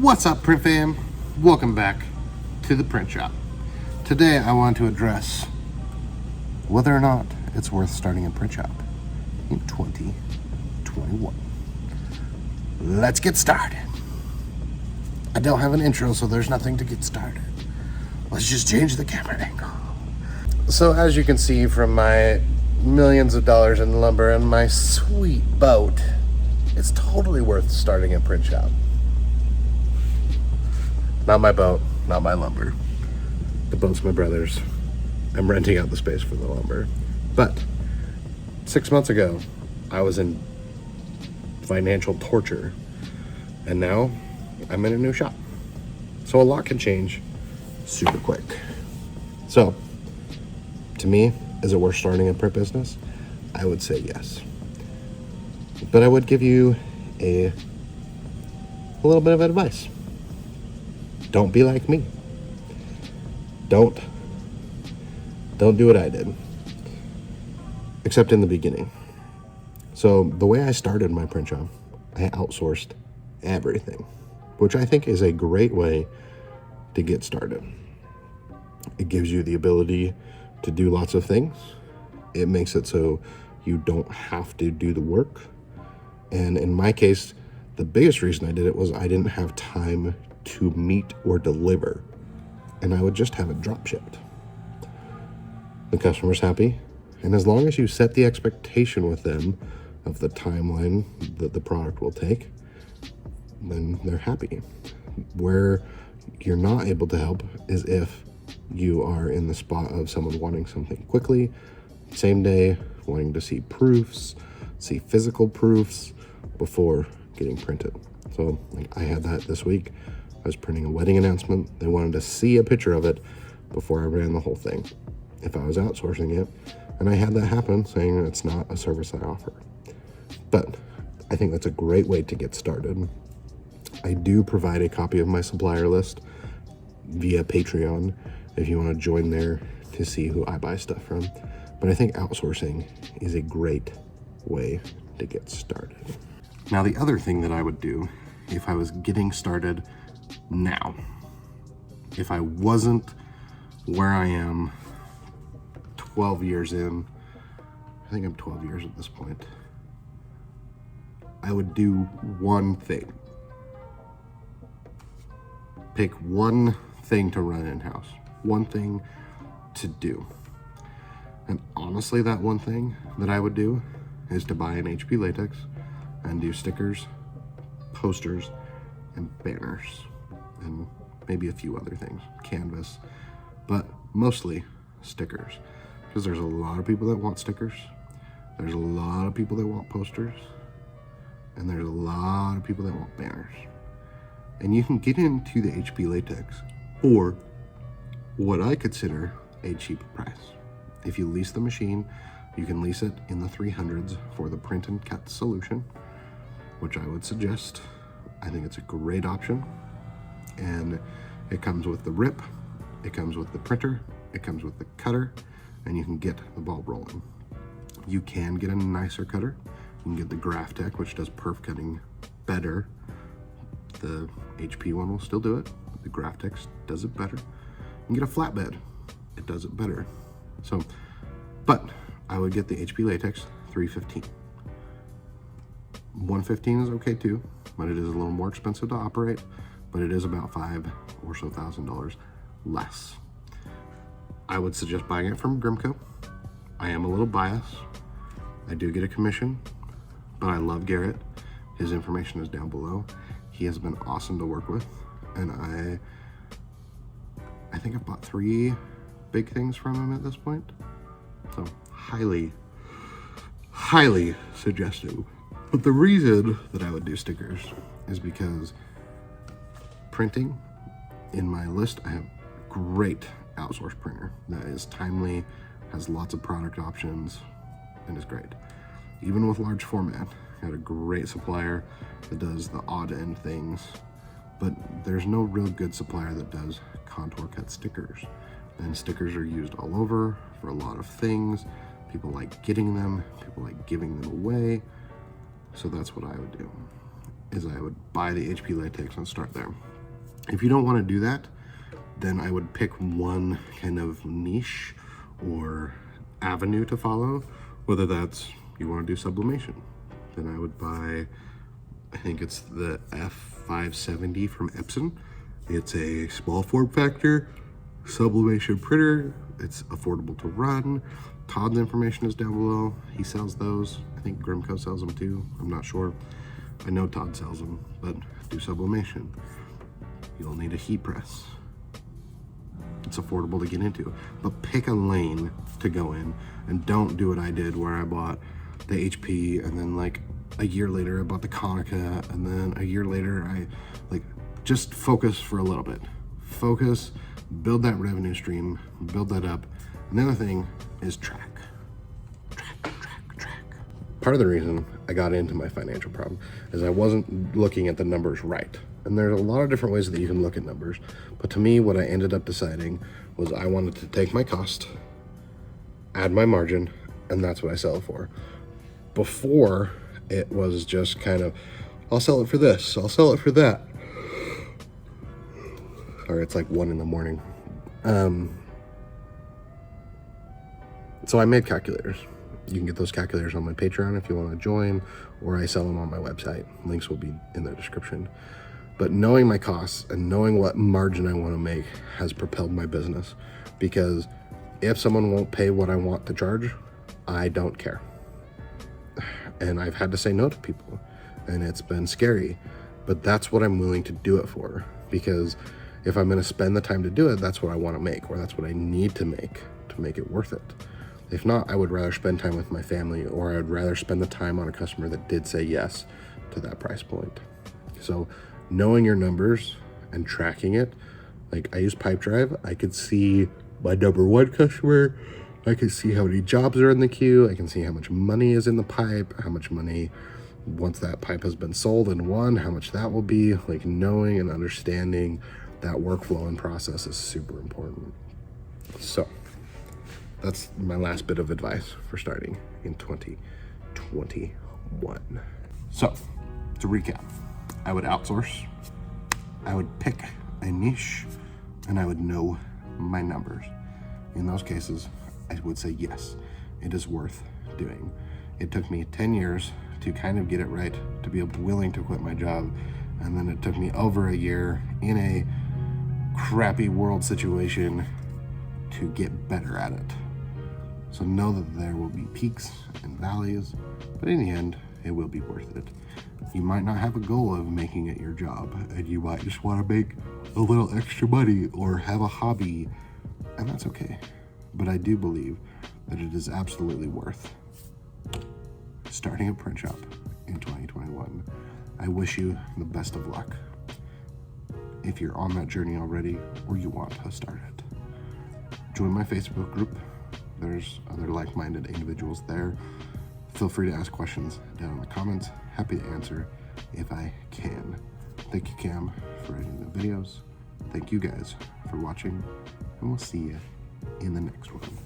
What's up, print fam? Welcome back to the print shop. Today I want to address whether or not it's worth starting a print shop in 2021. Let's get started. I don't have an intro, so there's nothing to get started. Let's just change the camera angle. So as you can see from my millions of dollars in lumber and my sweet boat, it's totally worth starting a print shop. Not my boat, not my lumber. The boat's my brother's. I'm renting out the space for the lumber. But 6 months ago, I was in financial torture, and now I'm in a new shop. So a lot can change super quick. So, to me, is it worth starting a print business? I would say yes. But I would give you a little bit of advice. Don't be like me. Don't do what I did. Except in the beginning. So the way I started my print shop, I outsourced everything, which I think is a great way to get started. It gives you the ability to do lots of things. It makes it so you don't have to do the work. And in my case, the biggest reason I did it was I didn't have time to meet or deliver, and I would just have it drop shipped. The customer's happy, and as long as you set the expectation with them of the timeline that the product will take, then they're happy. Where you're not able to help is if you are in the spot of someone wanting something quickly, same day, wanting to see proofs, see physical proofs before getting printed. So like I had that this week. I was printing a wedding announcement. They wanted to see a picture of it before I ran the whole thing, if I was outsourcing it. And I had that happen, saying it's not a service I offer. But I think that's a great way to get started. I do provide a copy of my supplier list via Patreon if you want to join there to see who I buy stuff from. But I think outsourcing is a great way to get started. Now, the other thing that I would do if I was getting started now, if I wasn't where I am 12 years in, I think I'm 12 years at this point, I would do one thing. Pick one thing to run in-house, one thing to do. And honestly, that one thing that I would do is to buy an HP Latex and do stickers, posters, and banners, and maybe a few other things, canvas, but mostly stickers, because there's a lot of people that want stickers, there's a lot of people that want posters, and there's a lot of people that want banners. And you can get into the HP Latex for what I consider a cheap price. If you lease the machine, you can lease it in the 300s for the print and cut solution, which I would suggest. I think it's a great option, and it comes with the rip, it comes with the printer, it comes with the cutter, and you can get the ball rolling. You can get a nicer cutter. You can get the Graphtec, which does perf cutting better. The HP one will still do it. The Graphtec does it better. You can get a flatbed. It does it better. So, but I would get the HP Latex 315. 115 is okay too, but it is a little more expensive to operate, but it is about $5,000 or so less. I would suggest buying it from Grimco. I am a little biased. I do get a commission, but I love Garrett. His information is down below. He has been awesome to work with, and I think I've bought 3 big things from him at this point. So highly suggestive. But the reason that I would do stickers is because printing, in my list, I have a great outsourced printer that is timely, has lots of product options, and is great. Even with large format, I had a great supplier that does the odd end things, but there's no real good supplier that does contour cut stickers. And stickers are used all over for a lot of things. People like getting them, people like giving them away. So that's what I would do, is I would buy the HP Latex and start there. If you don't want to do that, then I would pick one kind of niche or avenue to follow, whether that's you want to do sublimation. Then I would buy, I think it's the F570 from Epson. It's a small form factor sublimation printer. It's affordable to run. Todd's information is down below. He sells those. I think Grimco sells them too. I'm not sure. I know Todd sells them, but do sublimation. You'll need a heat press. It's affordable to get into, but pick a lane to go in and don't do what I did where I bought the HP and then like a year later I bought the Konica and then a year later I just focus for a little bit. Focus, build that revenue stream, build that up. And the other thing is track. Part of the reason I got into my financial problem is I wasn't looking at the numbers right. And there's a lot of different ways that you can look at numbers. But to me, what I ended up deciding was I wanted to take my cost, add my margin, and that's what I sell it for. Before, it was just kind of, I'll sell it for this, I'll sell it for that. Or it's like 1 a.m. So I made calculators. You can get those calculators on my Patreon if you want to join, or I sell them on my website. Links will be in the description. But knowing my costs and knowing what margin I want to make has propelled my business, because if someone won't pay what I want to charge, I don't care. And I've had to say no to people, and it's been scary, but that's what I'm willing to do it for, because if I'm going to spend the time to do it, that's what I want to make, or that's what I need to make it worth it. If not, I would rather spend time with my family, or I would rather spend the time on a customer that did say yes to that price point. So knowing your numbers and tracking it, like I use Pipedrive, I could see my number 1 customer, I can see how many jobs are in the queue, I can see how much money is in the pipe, how much money, once that pipe has been sold and won, how much that will be. Like knowing and understanding that workflow and process is super important. So that's my last bit of advice for starting in 2021. So to recap, I would outsource, I would pick a niche, and I would know my numbers. In those cases, I would say yes, it is worth doing. It took me 10 years to kind of get it right, to be willing to quit my job, and then it took me over a year in a crappy world situation to get better at it. So know that there will be peaks and valleys, but in the end, it will be worth it. You might not have a goal of making it your job, and you might just want to make a little extra money or have a hobby, and that's okay. But I do believe that it is absolutely worth starting a print shop in 2021. I wish you the best of luck if you're on that journey already or you want to start it. Join my Facebook group. There's other like-minded individuals there. Feel free to ask questions down in the comments. Happy to answer if I can. Thank you, Cam, for editing the videos. Thank you guys for watching, and we'll see you in the next one.